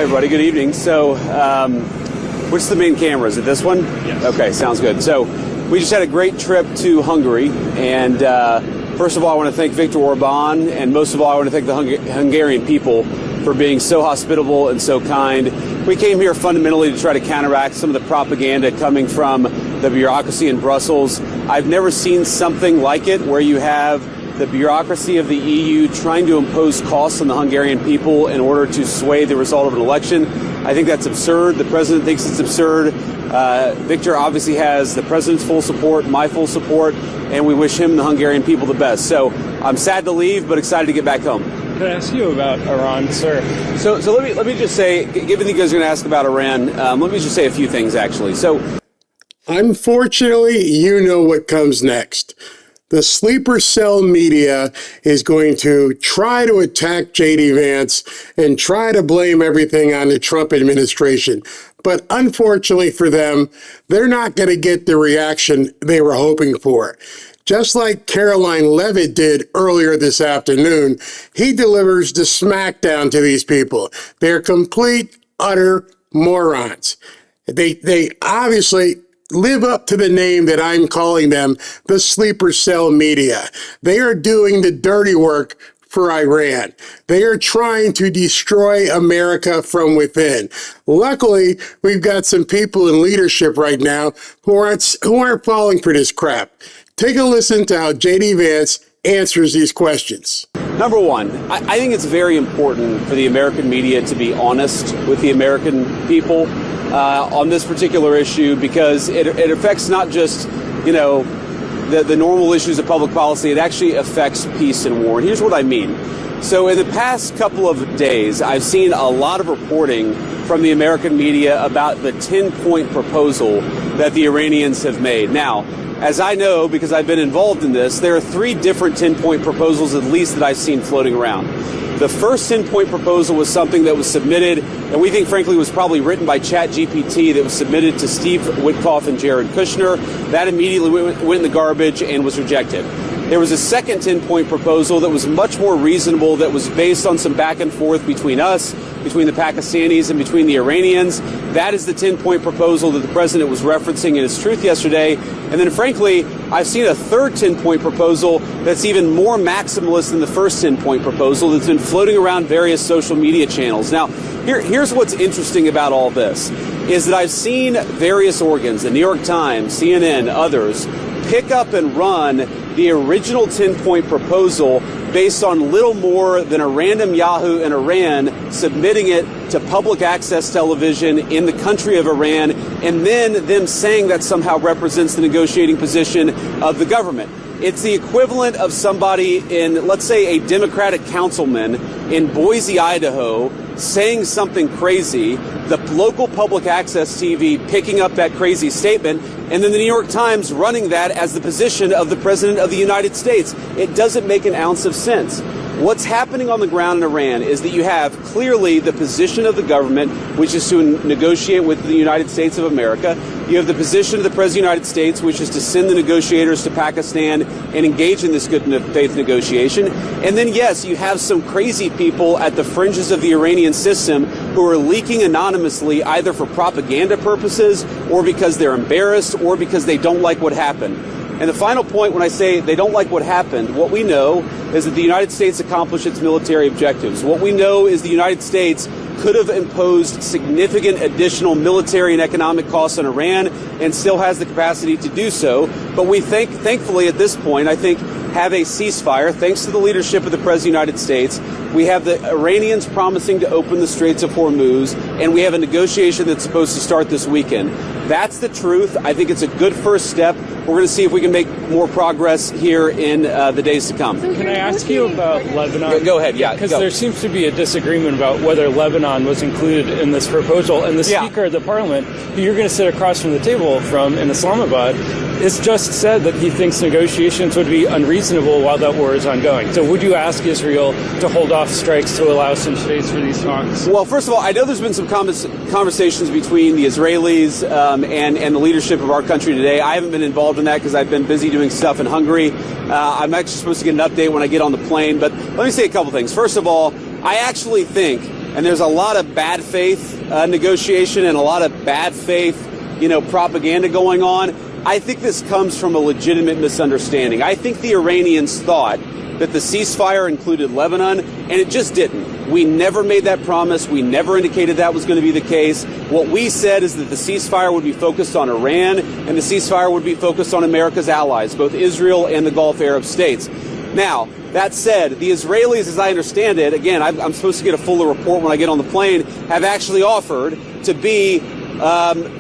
Hi, everybody. Good evening. So, what's the main camera? Is it this one? Yes. Okay, sounds good. So, we just had a great trip to Hungary, and first of all, I want to thank Viktor Orban, and most of all, I want to thank the Hungarian people for being so hospitable and so kind. We came here fundamentally to try to counteract some of the propaganda coming from the bureaucracy in Brussels. I've never seen something like it, where you have the bureaucracy of the EU trying to impose costs on the Hungarian people in order to sway the result of an election. I think that's absurd. The president thinks it's absurd. Viktor obviously has the president's full support, my full support, and we wish him and the Hungarian people the best. So I'm sad to leave, but excited to get back home. Can I ask you about Iran, sir? So let me just say, given that you guys are going to ask about Iran, let me just say a few things, actually. So, unfortunately, you know what comes next. The sleeper cell media is going to try to attack J.D. Vance and try to blame everything on the Trump administration. But unfortunately for them, they're not going to get the reaction they were hoping for. Just like Caroline Levitt did earlier this afternoon, he delivers the smackdown to these people. They're complete, utter morons. They obviously live up to the name that I'm calling them, the sleeper cell media. They are doing the dirty work for Iran. They are trying to destroy America from within. Luckily, we've got some people in leadership right now who aren't falling for this crap. Take a listen to how J.D. Vance answers these questions. Number one, I think it's very important for the American media to be honest with the American people on this particular issue, because it affects not just, the normal issues of public policy. It actually affects peace and war. And here's what I mean. So in the past couple of days, I've seen a lot of reporting from the American media about the 10-point proposal that the Iranians have made. Now, as I know, because I've been involved in this, there are 3 different 10-point proposals, at least, that I've seen floating around. The first 10-point proposal was something that was submitted, and we think, frankly, was probably written by ChatGPT, that was submitted to Steve Witkoff and Jared Kushner. That immediately went in the garbage and was rejected. There was a second 10-point proposal that was much more reasonable, that was based on some back and forth between us, between the Pakistanis, and between the Iranians. That is the 10-point proposal that the president was referencing in his truth yesterday. And then, frankly, I've seen a third 10-point proposal that's even more maximalist than the first 10-point proposal that's been floating around various social media channels. Now, here's what's interesting about all this, is that I've seen various organs, the New York Times, CNN, others, pick up and run the original 10-point proposal based on little more than a random Yahoo in Iran submitting it to public access television in the country of Iran, and then them saying that somehow represents the negotiating position of the government. It's the equivalent of somebody in, let's say, a Democratic councilman in Boise, Idaho, saying something crazy, the local public access TV picking up that crazy statement, and then the New York Times running that as the position of the President of the United States. It doesn't make an ounce of sense. What's happening on the ground in Iran is that you have clearly the position of the government, which is to negotiate with the United States of America. You have the position of the President of the United States, which is to send the negotiators to Pakistan and engage in this good faith negotiation. And then, yes, you have some crazy people at the fringes of the Iranian system who are leaking anonymously, either for propaganda purposes or because they're embarrassed or because they don't like what happened. And the final point, when I say they don't like what happened, what we know is that the United States accomplished its military objectives. What we know is the United States could have imposed significant additional military and economic costs on Iran and still has the capacity to do so. But we thankfully, at this point, I think, have a ceasefire, thanks to the leadership of the President of the United States. We have the Iranians promising to open the Straits of Hormuz, and we have a negotiation that's supposed to start this weekend. That's the truth. I think it's a good first step. We're going to see if we can make more progress here in the days to come. Can I ask you about Lebanon? Go ahead, yeah. Because there seems to be a disagreement about whether Lebanon was included in this proposal. And the Speaker of the Parliament, who you're going to sit across from the table from in Islamabad, has just said that he thinks negotiations would be unreasonable while that war is ongoing. So would you ask Israel to hold off strikes to allow some space for these talks? Well, first of all, I know there's been some conversations between the Israelis and the leadership of our country today. I haven't been involved in that because I've been busy doing stuff in Hungary. I'm actually supposed to get an update when I get on the plane. But let me say a couple things. First of all, I actually think and there's a lot of bad faith negotiation and a lot of bad faith, propaganda going on. I think this comes from a legitimate misunderstanding. I think the Iranians thought that the ceasefire included Lebanon, and it just didn't. We never made that promise. We never indicated that was going to be the case. What we said is that the ceasefire would be focused on Iran, and the ceasefire would be focused on America's allies, both Israel and the Gulf Arab states. Now, that said, the Israelis, as I understand it, again, I'm supposed to get a fuller report when I get on the plane, have actually offered to be,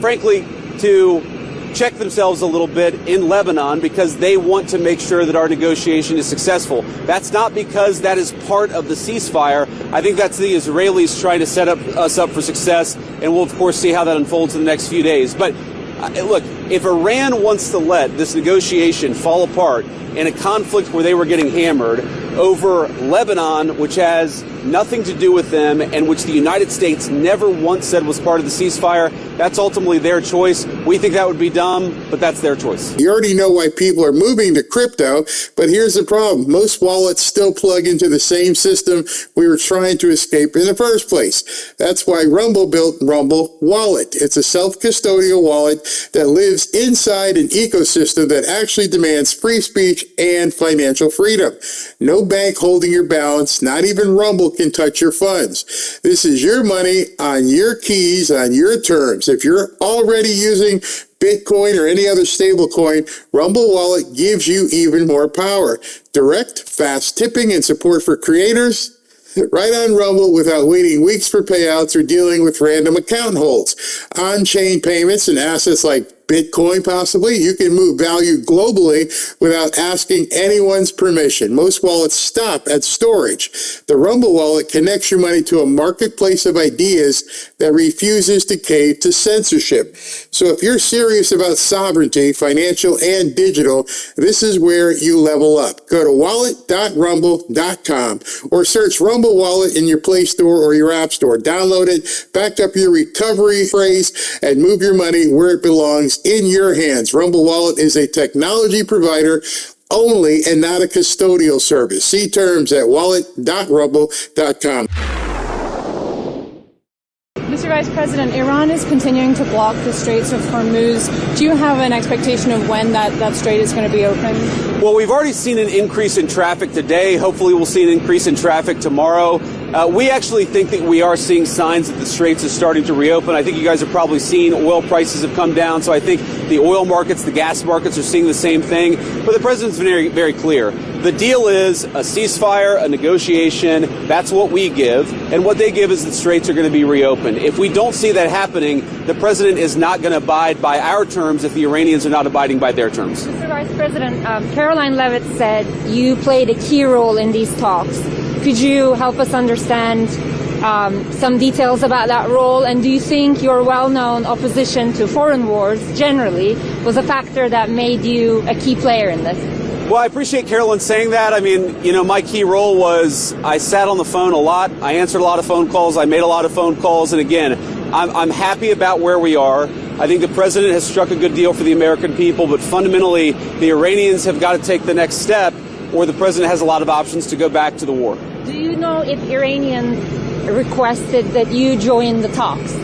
frankly, to check themselves a little bit in Lebanon because they want to make sure that our negotiation is successful. That's not because that is part of the ceasefire. I think that's the Israelis trying to set us up for success, and we'll, of course, see how that unfolds in the next few days. But look, if Iran wants to let this negotiation fall apart in a conflict where they were getting hammered over Lebanon, which has nothing to do with them and which the United States never once said was part of the ceasefire, that's ultimately their choice. We think that would be dumb, but that's their choice. You already know why people are moving to crypto, but here's the problem. Most wallets still plug into the same system we were trying to escape in the first place. That's why Rumble built Rumble Wallet. It's a self-custodial wallet that lives inside an ecosystem that actually demands free speech and financial freedom. No bank holding your balance, not even Rumble can touch your funds. This is your money on your keys, on your terms. If you're already using Bitcoin or any other stable coin, Rumble Wallet gives you even more power. Direct, fast tipping and support for creators right on Rumble without waiting weeks for payouts or dealing with random account holds. On-chain payments and assets like Bitcoin, possibly. You can move value globally without asking anyone's permission. Most wallets stop at storage. The Rumble wallet connects your money to a marketplace of ideas that refuses to cave to censorship. So if you're serious about sovereignty, financial and digital, this is where you level up. Go to wallet.rumble.com or search Rumble Wallet in your Play Store or your App Store. Download it, back up your recovery phrase, and move your money where it belongs, in your hands. Rumble Wallet is a technology provider only and not a custodial service. See terms at wallet.rumble.com. Mr. Vice President, Iran is continuing to block the Straits of Hormuz. Do you have an expectation of when that strait is going to be open? Well, we've already seen an increase in traffic today. Hopefully we'll see an increase in traffic tomorrow. We actually think that we are seeing signs that the Straits is starting to reopen. I think you guys have probably seen oil prices have come down, so I think the oil markets, the gas markets are seeing the same thing. But the president's been very, very clear. The deal is a ceasefire, a negotiation. That's what we give. And what they give is the Straits are going to be reopened. If we don't see that happening, the president is not going to abide by our terms if the Iranians are not abiding by their terms. Mr. Vice President, Caroline Leavitt said you played a key role in these talks. Could you help us understand some details about that role? And do you think your well-known opposition to foreign wars generally was a factor that made you a key player in this? Well, I appreciate Carolyn saying that. I mean, my key role was I sat on the phone a lot. I answered a lot of phone calls. I made a lot of phone calls. And again, I'm happy about where we are. I think the president has struck a good deal for the American people. But fundamentally, the Iranians have got to take the next step, or the president has a lot of options to go back to the war. Do you know if Iranians requested that you join the talks?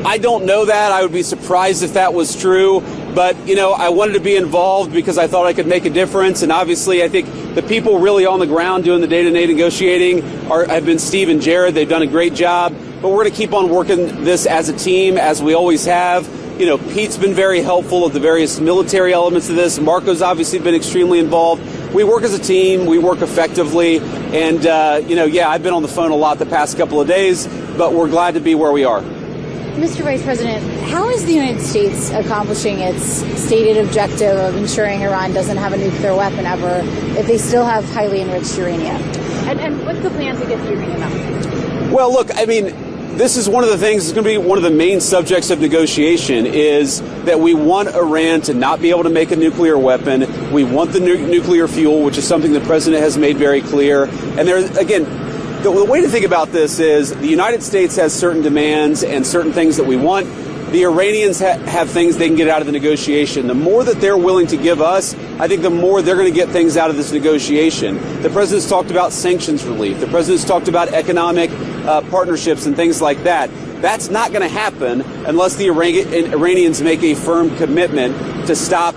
I don't know that. I would be surprised if that was true. But, I wanted to be involved because I thought I could make a difference. And obviously, I think the people really on the ground doing the day-to-day negotiating have been Steve and Jared. They've done a great job. But we're going to keep on working this as a team, as we always have. Pete's been very helpful at the various military elements of this. Marco's obviously been extremely involved. We work as a team. We work effectively. And, I've been on the phone a lot the past couple of days, but we're glad to be where we are. Mr. Vice President, how is the United States accomplishing its stated objective of ensuring Iran doesn't have a nuclear weapon ever if they still have highly enriched uranium? And what's the plan to get the uranium out? Well, look, this is one of the things that's going to be one of the main subjects of negotiation is that we want Iran to not be able to make a nuclear weapon. We want the nuclear fuel, which is something the president has made very clear. And the way to think about this is the United States has certain demands and certain things that we want. the Iranians have things they can get out of the negotiation. The more that they're willing to give us, I think the more they're going to get things out of this negotiation. The president's talked about sanctions relief. The president's talked about economic partnerships and things like that. That's not going to happen unless the Iranians make a firm commitment to stop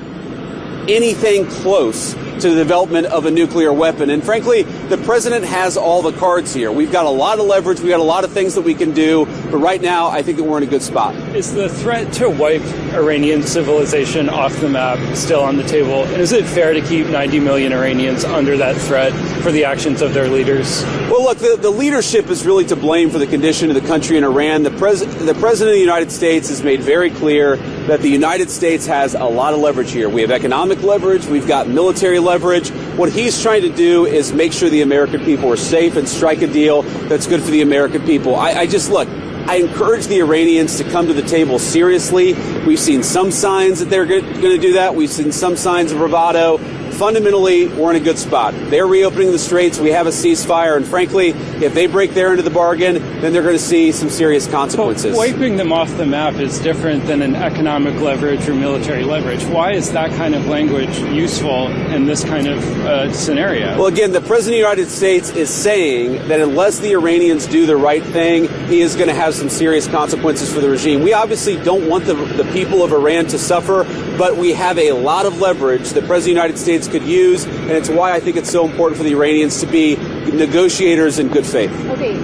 anything close to the development of a nuclear weapon. And frankly, the president has all the cards here. We've got a lot of leverage. We've got a lot of things that we can do. But right now, I think that we're in a good spot. Is the threat to wipe Iranian civilization off the map still on the table? And is it fair to keep 90 million Iranians under that threat for the actions of their leaders? Well, look, the leadership is really to blame for the condition of the country in Iran. The president of the United States has made very clear that the United States has a lot of leverage here. We have economic leverage. We've got military leverage. What he's trying to do is make sure the American people are safe and strike a deal that's good for the American people. I encourage the Iranians to come to the table seriously. We've seen some signs that they're going to do that. We've seen some signs of bravado. Fundamentally, we're in a good spot. They're reopening the straits. We have a ceasefire. And frankly, if they break their end of the bargain, then they're going to see some serious consequences. But wiping them off the map is different than an economic leverage or military leverage. Why is that kind of language useful in this kind of scenario? Well, again, the president of the United States is saying that unless the Iranians do the right thing, he is going to have some serious consequences for the regime. We obviously don't want the people of Iran to suffer, but we have a lot of leverage that the president of the United States could use, and it's why I think it's so important for the Iranians to be negotiators in good faith. Okay,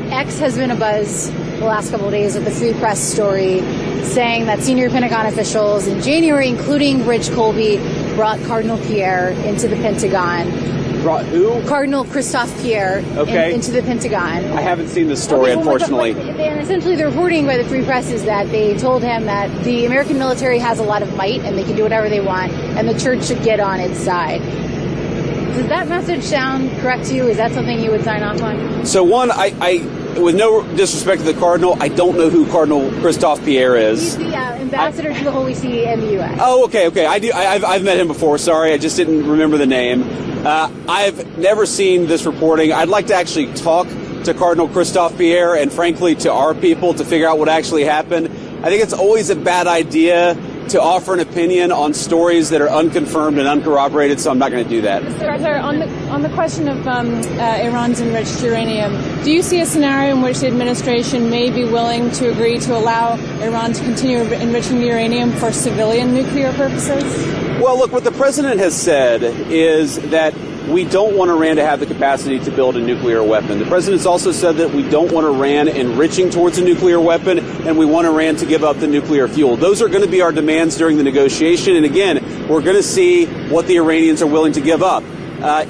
X has been abuzz the last couple of days with the Free Press story saying that senior Pentagon officials in January, including Rich Colby, brought Cardinal Pierre into the Pentagon. Brought who? Cardinal Christophe Pierre into the Pentagon. I haven't seen this story, unfortunately. And essentially the reporting by the Free Press is that they told him that the American military has a lot of might and they can do whatever they want, and the church should get on its side. Does that message sound correct to you? Is that something you would sign off on? So one, I with no disrespect to the Cardinal, I don't know who Cardinal Christophe Pierre is. He's the ambassador to the Holy See in the U.S. Oh, okay. I've met him before. Sorry, I just didn't remember the name. I've never seen this reporting. I'd like to actually talk to Cardinal Christophe Pierre and, frankly, to our people to figure out what actually happened. I think it's always a bad idea to offer an opinion on stories that are unconfirmed and uncorroborated, so I'm not going to do that. Sir, on the question of Iran's enriched uranium, do you see a scenario in which the administration may be willing to agree to allow Iran to continue enriching uranium for civilian nuclear purposes? Well, look, what the president has said is that we don't want Iran to have the capacity to build a nuclear weapon. The president's also said that we don't want Iran enriching towards a nuclear weapon, and we want Iran to give up the nuclear fuel. Those are going to be our demands during the negotiation. And again, we're going to see what the Iranians are willing to give up.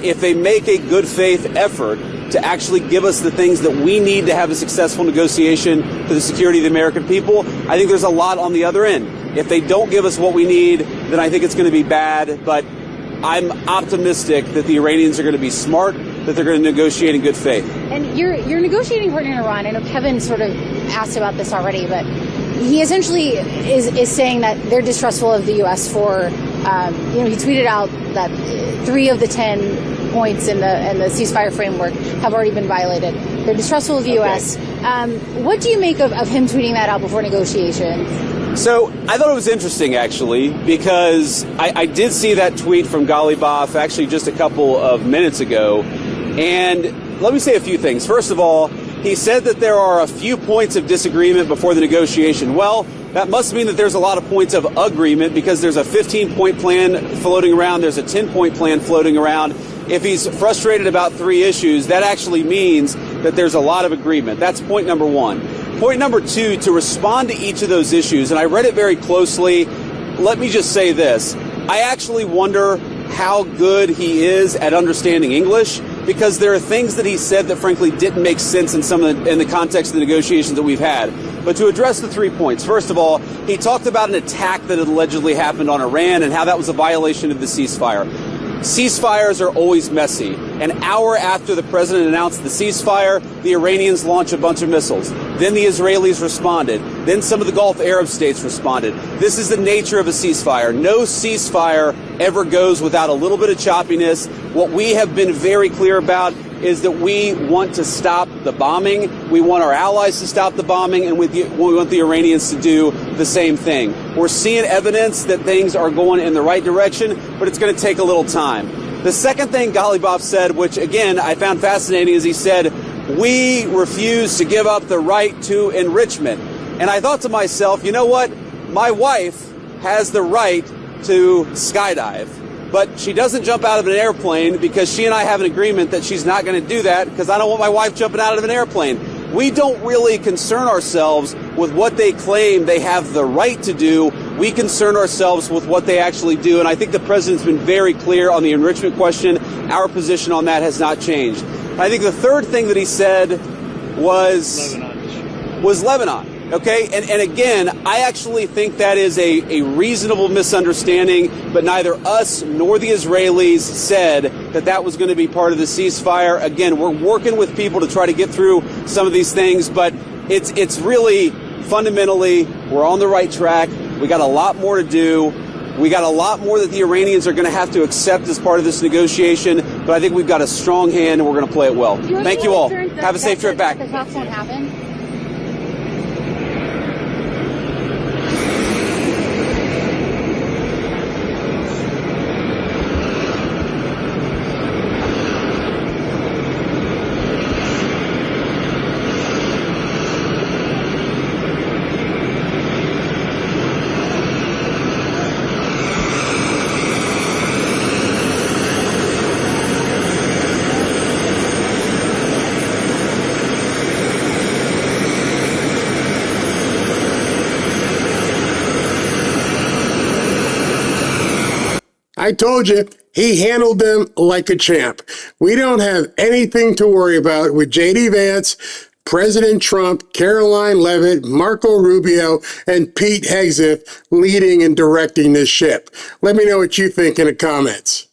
If they make a good faith effort to actually give us the things that we need to have a successful negotiation for the security of the American people, I think there's a lot on the other end. If they don't give us what we need, then I think it's going to be bad. But I'm optimistic that the Iranians are going to be smart, that they're going to negotiate in good faith. And your negotiating partner in Iran, I know Kevin sort of asked about this already, but he essentially is saying that they're distrustful of the U.S. for, he tweeted out that 3 of the 10 points in the ceasefire framework have already been violated. They're distrustful of the U.S. What do you make of him tweeting that out before negotiations? So I thought it was interesting, actually, because I did see that tweet from Ghalibaf actually just a couple of minutes ago. And let me say a few things. First of all, he said that there are a few points of disagreement before the negotiation. Well, that must mean that there's a lot of points of agreement, because there's a 15-point plan floating around. There's a 10-point plan floating around. If he's frustrated about 3 issues, that actually means that there's a lot of agreement. That's point number 1. Point number 2, to respond to each of those issues, and I read it very closely, let me just say this. I actually wonder how good he is at understanding English, because there are things that he said that frankly didn't make sense in the context of the negotiations that we've had. But to address the 3 points, first of all, he talked about an attack that had allegedly happened on Iran and how that was a violation of the ceasefire. Ceasefires are always messy. An hour after the president announced the ceasefire, the Iranians launched a bunch of missiles. Then the Israelis responded. Then some of the Gulf Arab states responded. This is the nature of a ceasefire. No ceasefire ever goes without a little bit of choppiness. What we have been very clear about is that we want to stop the bombing. We want our allies to stop the bombing, and we want the Iranians to do the same thing. We're seeing evidence that things are going in the right direction, but it's going to take a little time. The second thing Ghalibaf said, which again I found fascinating, is he said, we refuse to give up the right to enrichment. And I thought to myself, you know what? My wife has the right to skydive, but she doesn't jump out of an airplane because she and I have an agreement that she's not going to do that because I don't want my wife jumping out of an airplane. We don't really concern ourselves with what they claim they have the right to do. We concern ourselves with what they actually do. And I think the president's been very clear on the enrichment question. Our position on that has not changed. I think the third thing that he said was Lebanon. Okay, and again, I actually think that is a reasonable misunderstanding, but neither us nor the Israelis said that that was going to be part of the ceasefire. Again, we're working with people to try to get through some of these things, but it's really fundamentally, we're on the right track. We got a lot more to do. We got a lot more that the Iranians are going to have to accept as part of this negotiation, but I think we've got a strong hand and we're going to play it well. Thank you all. Have a safe trip back. The talks won't happen. I told you, he handled them like a champ. We don't have anything to worry about with J.D. Vance, President Trump, Caroline Leavitt, Marco Rubio, and Pete Hegseth leading and directing this ship. Let me know what you think in the comments.